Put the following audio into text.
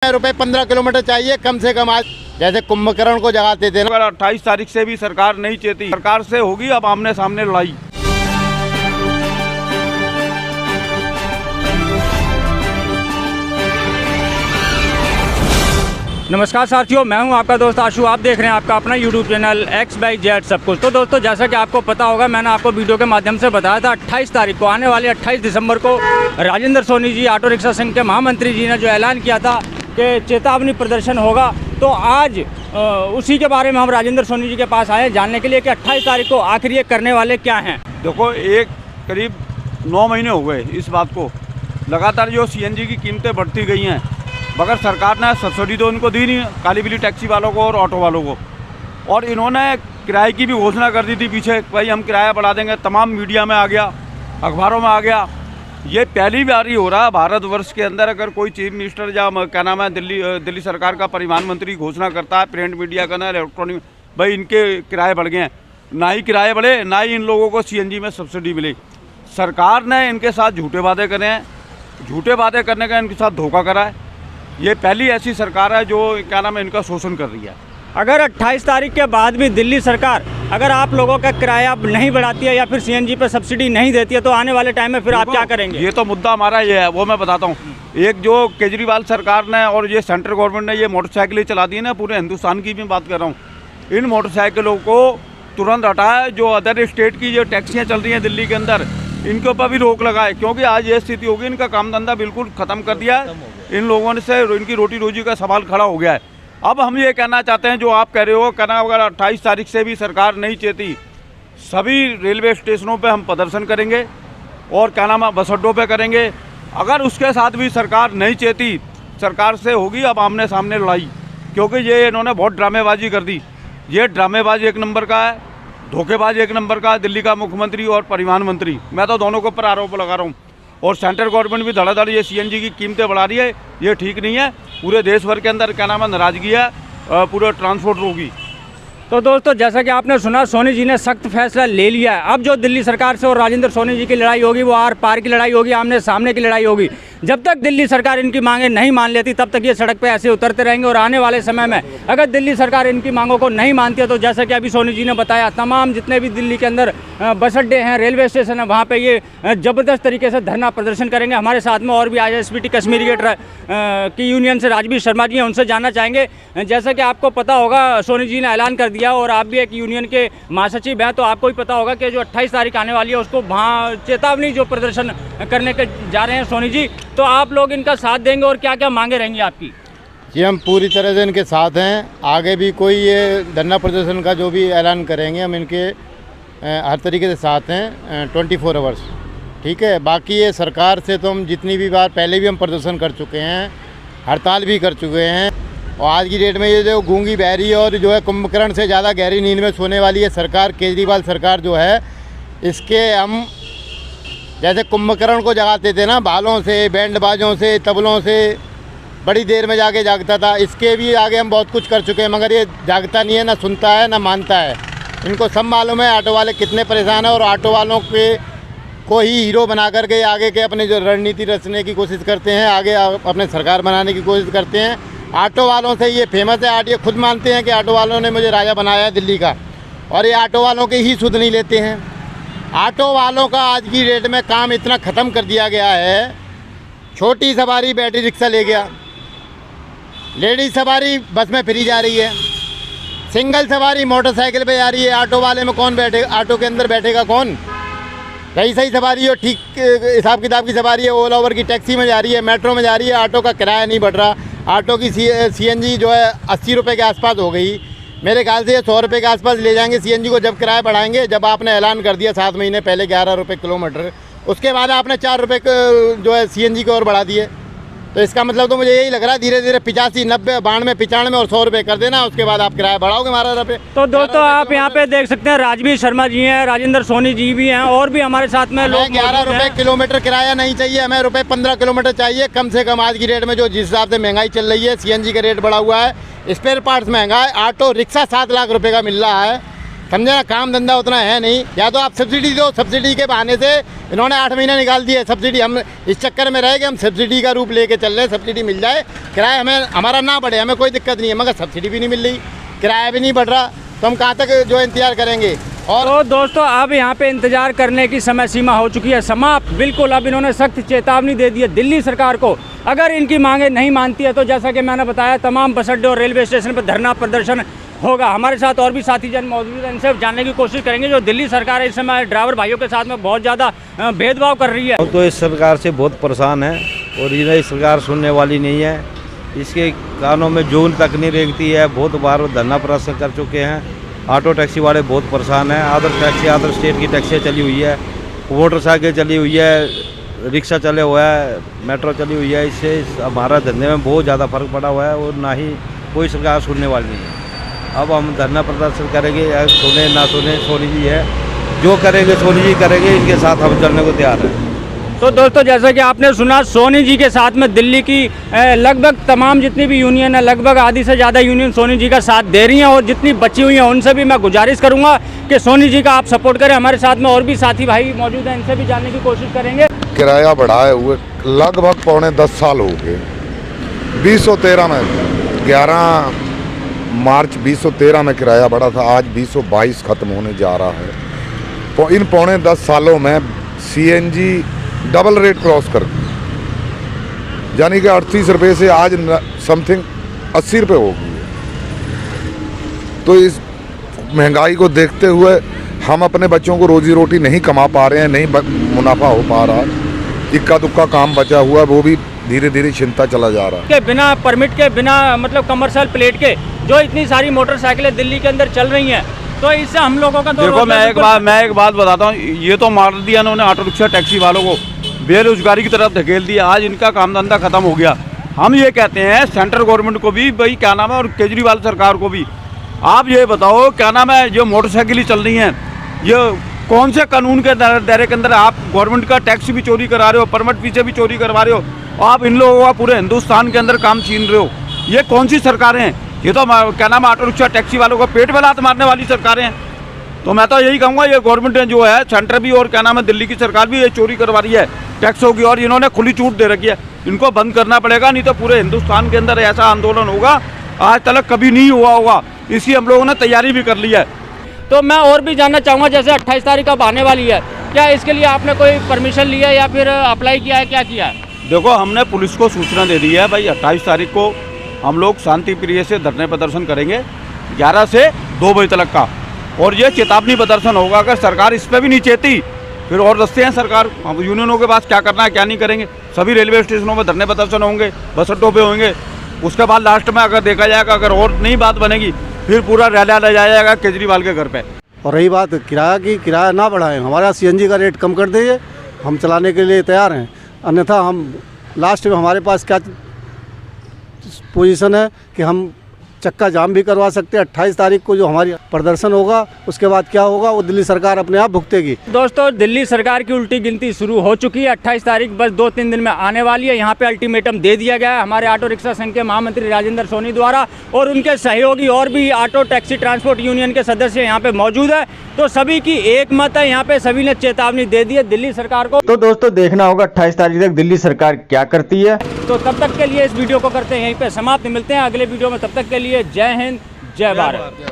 रुपए 15 किलोमीटर चाहिए कम से कम। आज जैसे कुंभकर्ण को जगाते थे ना, अगर 28 तारीख से भी सरकार नहीं चेती, सरकार से होगी अब आमने सामने लड़ाई। नमस्कार साथियों, मैं हूं आपका दोस्त आशु। आप देख रहे हैं आपका अपना YouTube चैनल XYZ सब कुछ। तो दोस्तों, जैसा कि आपको पता होगा, मैंने आपको वीडियो के माध्यम से बताया था 28 तारीख को, आने वाले 28 दिसंबर को राजेंद्र सोनी जी, ऑटो रिक्शा संघ के महामंत्री जी ने जो ऐलान किया था कि चेतावनी प्रदर्शन होगा। तो आज उसी के बारे में हम राजेंद्र सोनी जी के पास आए जानने के लिए कि 28 तारीख को आखिर ये करने वाले क्या हैं। देखो, करीब 9 महीने हो गए इस बात को, लगातार जो CNG की कीमतें बढ़ती गई हैं, मगर सरकार ने सब्सिडी तो उनको दी नहीं, काली बिल्ली टैक्सी वालों को और ऑटो वालों को। और इन्होंने किराए की भी घोषणा कर दी थी पीछे, भाई हम किराया बढ़ा देंगे, तमाम मीडिया में आ गया, अखबारों में आ गया। ये पहली बार ही हो रहा है भारतवर्ष के अंदर, अगर कोई चीफ मिनिस्टर या क्या नाम है दिल्ली सरकार का परिवहन मंत्री घोषणा करता है, प्रिंट मीडिया का ना इलेक्ट्रॉनिक, भाई इनके किराए बढ़ गए हैं। ना ही किराए बढ़े, ना ही इन लोगों को CNG में सब्सिडी मिली। सरकार ने इनके साथ झूठे वादे करे हैं, झूठे वादे करने का इनके साथ धोखा करा है। ये पहली ऐसी सरकार है जो क्या नाम है इनका शोषण कर रही है। अगर 28 तारीख के बाद भी दिल्ली सरकार अगर आप लोगों का किराया नहीं बढ़ाती है या फिर CNG पे सब्सिडी नहीं देती है, तो आने वाले टाइम में फिर आप क्या करेंगे? ये तो मुद्दा हमारा ये है, वो मैं बताता हूँ। एक जो केजरीवाल सरकार ने और ये सेंट्रल गवर्नमेंट ने ये मोटरसाइकिलें चला दी है ना, पूरे हिंदुस्तान की भी बात कर रहा हूँ, इन मोटरसाइकिलों को तुरंत हटाए। जो अदर स्टेट की जो टैक्सियाँ चल रही हैं दिल्ली के अंदर, इनके ऊपर भी रोक लगाए, क्योंकि आज ये स्थिति होगी, इनका काम धंधा बिल्कुल ख़त्म कर दिया है। इन लोगों ने से इनकी रोटी रोजी का सवाल खड़ा हो गया है। अब हम ये कहना चाहते हैं, जो आप कह रहे हो, कहना अगर 28 तारीख से भी सरकार नहीं चेती, सभी रेलवे स्टेशनों पे हम प्रदर्शन करेंगे और क्या नाम है बस अड्डों पर करेंगे। अगर उसके साथ भी सरकार नहीं चेती, सरकार से होगी अब आमने सामने लड़ाई, क्योंकि ये इन्होंने बहुत ड्रामेबाजी कर दी। ये ड्रामेबाजी एक नंबर का है, धोखेबाज एक नंबर का, दिल्ली का मुख्यमंत्री और परिवहन मंत्री, मैं तो दोनों के ऊपर आरोप लगा रहा हूँ। और सेंट्रल गवर्नमेंट भी धड़ाधड़ ये CNG की कीमतें बढ़ा रही है, ये ठीक नहीं है। पूरे देश भर के अंदर क्या नाम है नाराजगी है, पूरे ट्रांसपोर्ट रोगी। तो दोस्तों, जैसा कि आपने सुना, सोनी जी ने सख्त फैसला ले लिया है। अब जो दिल्ली सरकार से और राजेंद्र सोनी जी की लड़ाई होगी, वो आर पार की लड़ाई होगी, आमने सामने की लड़ाई होगी। जब तक दिल्ली सरकार इनकी मांगें नहीं मान लेती, तब तक ये सड़क पे ऐसे उतरते रहेंगे। और आने वाले समय में अगर दिल्ली सरकार इनकी मांगों को नहीं मानती है, तो जैसा कि अभी सोनी जी ने बताया, तमाम जितने भी दिल्ली के अंदर बस अड्डे हैं, रेलवे स्टेशन है, वहाँ पे ये ज़बरदस्त तरीके से धरना प्रदर्शन करेंगे। हमारे साथ में और भी ISBT कश्मीरी गेट की यूनियन से राजवीर शर्मा जी हैं, उनसे जानना चाहेंगे। जैसा कि आपको पता होगा, सोनी जी ने ऐलान कर दिया और आप भी एक यूनियन के महासचिव हैं, तो आपको भी पता होगा कि जो 28 तारीख आने वाली है, उसको वहाँ चेतावनी जो प्रदर्शन करने के जा रहे हैं सोनी जी, तो आप लोग इनका साथ देंगे और क्या क्या मांगे रहेंगी आपकी? जी, हम पूरी तरह से इनके साथ हैं। आगे भी कोई ये धरना प्रदर्शन का जो भी ऐलान करेंगे, हम इनके हर तरीके से साथ हैं, 24 आवर्स, ठीक है। बाकी ये सरकार से तो हम जितनी भी बार पहले भी हम प्रदर्शन कर चुके हैं, हड़ताल भी कर चुके हैं। और आज की डेट में ये जो गूंगी बहरी और जो है कुंभकर्ण से ज़्यादा गहरी नींद में सोने वाली है सरकार, केजरीवाल सरकार जो है, इसके हम जैसे कुंभकर्ण को जगाते थे ना, बालों से, बैंड बाजों से, तबलों से, बड़ी देर में जाके जागता था, इसके भी आगे हम बहुत कुछ कर चुके हैं, मगर ये जागता नहीं है, ना सुनता है, ना मानता है। इनको सब मालूम है ऑटो वाले कितने परेशान हैं, और ऑटो वालों के को ही हीरो बना करके आगे के अपने जो रणनीति रचने की कोशिश करते हैं, आगे अपने सरकार बनाने की कोशिश करते हैं। ऑटो वालों से ये फेमस है, ये खुद मानते हैं कि ऑटो वालों ने मुझे राजा बनाया है दिल्ली का, और ये ऑटो वालों के ही सुध नहीं लेते हैं। ऑटो वालों का आज की डेट में काम इतना ख़त्म कर दिया गया है, छोटी सवारी बैटरी रिक्शा ले गया, लेडीज सवारी बस में फ्री जा रही है, सिंगल सवारी मोटरसाइकिल पे जा रही है। ऑटो वाले में कौन बैठेगा? ऑटो के अंदर बैठेगा कौन? सही सवारी हो, ठीक हिसाब किताब की सवारी है, ओला उबर की टैक्सी में जा रही है, मेट्रो में जा रही है, ऑटो का किराया नहीं बढ़ रहा। ऑटो की CNG जो है 80 रुपये के आसपास हो गई। मेरे ख्याल से ये 100 रुपये के आसपास ले जाएंगे CNG को, जब किराया बढ़ाएंगे। जब आपने ऐलान कर दिया 7 महीने पहले 11 रुपये किलोमीटर, उसके बाद आपने 4 रुपये जो है CNG को और बढ़ा दिए। तो इसका मतलब तो मुझे यही लग रहा है, धीरे धीरे 85, 90, 92, 95 और 100 रुपये कर देना, उसके बाद आप किराया बढ़ाओगे 12 रुपये। तो दोस्तों, आप यहाँ पे देख सकते हैं, राजवीर शर्मा जी हैं, राजेंद्र सोनी जी भी हैं, और भी हमारे साथ में लोग। 11 रुपये किलोमीटर किराया नहीं चाहिए हमें, रुपये 15 किलोमीटर चाहिए कम से कम। आज की डेट में जो जिस हिसाब से महंगाई चल रही है, CNG का रेट बढ़ा हुआ है, स्पेयर पार्ट्स महंगा है, ऑटो रिक्शा 7 लाख रुपये का मिल रहा है, समझे ना, काम धंधा उतना है नहीं। या तो आप सब्सिडी दो, सब्सिडी के बहाने से इन्होंने 8 महीने निकाल दिए सब्सिडी। हम इस चक्कर में रह गए, हम सब्सिडी का रूप लेके चल रहे हैं, सब्सिडी मिल जाए, किराया हमें हमारा ना बढ़े, हमें कोई दिक्कत नहीं है, मगर सब्सिडी भी नहीं मिल रही, किराया भी नहीं बढ़ रहा, तो हम कहाँ तक जो इंतजार करेंगे। और तो दोस्तों अब यहाँ पे इंतजार करने की समय सीमा हो चुकी है समाप्त। बिल्कुल अब इन्होंने सख्त चेतावनी दे दी है दिल्ली सरकार को, अगर इनकी मांगे नहीं मानती है तो जैसा कि मैंने बताया तमाम बस अड्डे और रेलवे स्टेशन पर धरना प्रदर्शन होगा। हमारे साथ और भी साथी जन मौजूद हैं, इनसे जानने की कोशिश करेंगे जो दिल्ली सरकार है इस समय ड्राइवर भाइयों के साथ में बहुत ज़्यादा भेदभाव कर रही है। हम तो इस सरकार से बहुत परेशान है और ये सरकार सुनने वाली नहीं है। इसके कानों में जून तक नहीं रेंगती है। बहुत बार धरना प्रदर्शन कर चुके हैं। ऑटो टैक्सी वाले बहुत परेशान हैं। अदर स्टेट की टैक्सियाँ चली हुई है, मोटरसाइकिल चली हुई है, रिक्शा चले हुआ है, मेट्रो चली हुई है। इससे हमारा धंधे में बहुत ज़्यादा फर्क पड़ा हुआ है और ना ही कोई सरकार सुनने वाली नहीं है। अब हम धरना प्रदर्शन करेंगे, सुने ना सुने सोनी जी है, जो करेंगे सोनी जी करेंगे, इनके साथ हम चलने को तैयार हैं। तो दोस्तों जैसा कि आपने सुना सोनी जी के साथ में दिल्ली की लगभग तमाम जितनी भी यूनियन है, लगभग आधी से ज़्यादा यूनियन सोनी जी का साथ दे रही हैं और जितनी बची हुई हैं उनसे भी मैं गुजारिश करूंगा कि सोनी जी का आप सपोर्ट करें। हमारे साथ में और भी साथी भाई मौजूद हैं, इनसे भी जानने की कोशिश करेंगे। किराया बढ़ाए हुए लगभग पौने 10 साल हो गए। 2013 में 11 मार्च 2013 में किराया बढ़ा था, आज 2022 खत्म होने जा रहा है। तो इन पौने 10 सालों में सीएनजी डबल रेट क्रॉस कर दी, यानी कि 38 रुपये से आज समथिंग 80 रुपये हो गई है। तो इस महंगाई को देखते हुए हम अपने बच्चों को रोजी रोटी नहीं कमा पा रहे हैं, नहीं मुनाफा हो पा रहा है। इक्का दुक्का काम बचा हुआ है, वो भी धीरे धीरे चिंता चला जा रहा है। के बिना परमिट के, बिना मतलब कमर्शियल प्लेट के जो इतनी सारी मोटरसाइकिलें दिल्ली के अंदर चल रही हैं, तो इससे हम लोगों का तो देखो मैं एक बात बताता हूँ, ये तो मार दिया इन्होंने ऑटो रिक्शा टैक्सी वालों को, बेरोजगारी की तरफ धकेल दिया। आज इनका काम धंधा खत्म हो गया। हम ये कहते हैं सेंट्रल गवर्नमेंट को भी भाई क्या नाम है, और केजरीवाल सरकार को भी, आप ये बताओ क्या नाम है, जो मोटरसाइकिल चल रही हैं, ये कौन से कानून के दायरे के अंदर आप गवर्नमेंट का टैक्स भी चोरी करा रहे हो, परमिट पीछे भी चोरी करवा रहे हो, आप इन लोगों का पूरे हिंदुस्तान के अंदर काम छीन रहे हो। ये कौन सी सरकारें हैं? ये तो क्या नाम है, ऑटो रिक्शा टैक्सी वालों को पेट में लात मारने वाली सरकारें हैं। तो मैं तो यही कहूँगा ये गवर्नमेंट जो है सेंटर भी और क्या नाम है दिल्ली की सरकार भी ये चोरी करवा रही है टैक्सों की, और इन्होंने खुली छूट दे रखी है। इनको बंद करना पड़ेगा, नहीं तो पूरे हिंदुस्तान के अंदर ऐसा आंदोलन होगा आज तक कभी नहीं हुआ होगा। इसकी हम लोगों ने तैयारी भी कर ली है। तो मैं और भी जानना चाहूँगा, जैसे 28 तारीख अब आने वाली है, क्या इसके लिए आपने कोई परमिशन लिया या फिर अप्लाई किया है, क्या किया है? देखो हमने पुलिस को सूचना दे दी है भाई, 28 तारीख को हम लोग शांति प्रिय से धरने प्रदर्शन करेंगे 11 से 2 बजे तक का, और ये चेतावनी प्रदर्शन होगा। अगर सरकार इस पर भी नहीं चेती फिर और रस्ते हैं सरकार, हम यूनियनों के पास क्या करना है क्या नहीं करेंगे। सभी रेलवे स्टेशनों में धरने प्रदर्शन होंगे, बस अड्डों पे होंगे। उसके बाद लास्ट में अगर देखा जाएगा अगर और नहीं बात बनेगी फिर पूरा रैली ले जाया जाएगा केजरीवाल के घर पे। और रही बात किराया की, किराया ना बढ़ाएं, हमारा सीएनजी का रेट कम कर दीजिए, हम चलाने के लिए तैयार हैं। अन्यथा हम लास्ट में हमारे पास क्या पोजीशन है कि हम चक्का जाम भी करवा सकते हैं। 28 तारीख को जो हमारी प्रदर्शन होगा उसके बाद क्या होगा वो दिल्ली सरकार अपने आप भुगतेगी। दोस्तों दिल्ली सरकार की उल्टी गिनती शुरू हो चुकी है। 28 तारीख बस 2-3 दिन में आने वाली है। यहाँ पे अल्टीमेटम दे दिया गया है हमारे ऑटो रिक्शा संघ के महामंत्री राजेंद्र सोनी द्वारा, और उनके सहयोगी और भी ऑटो टैक्सी ट्रांसपोर्ट यूनियन के सदस्य यहाँ पे मौजूद है। तो सभी की एक मत है, यहाँ पे सभी ने चेतावनी दे दी है दिल्ली सरकार को। तो दोस्तों देखना होगा 28 तारीख तक दिल्ली सरकार क्या करती है। तो तब तक के लिए इस वीडियो को करते हैं यहीं पे समाप्त। मिलते हैं अगले वीडियो में, तब तक के लिए जय हिंद जय भारत।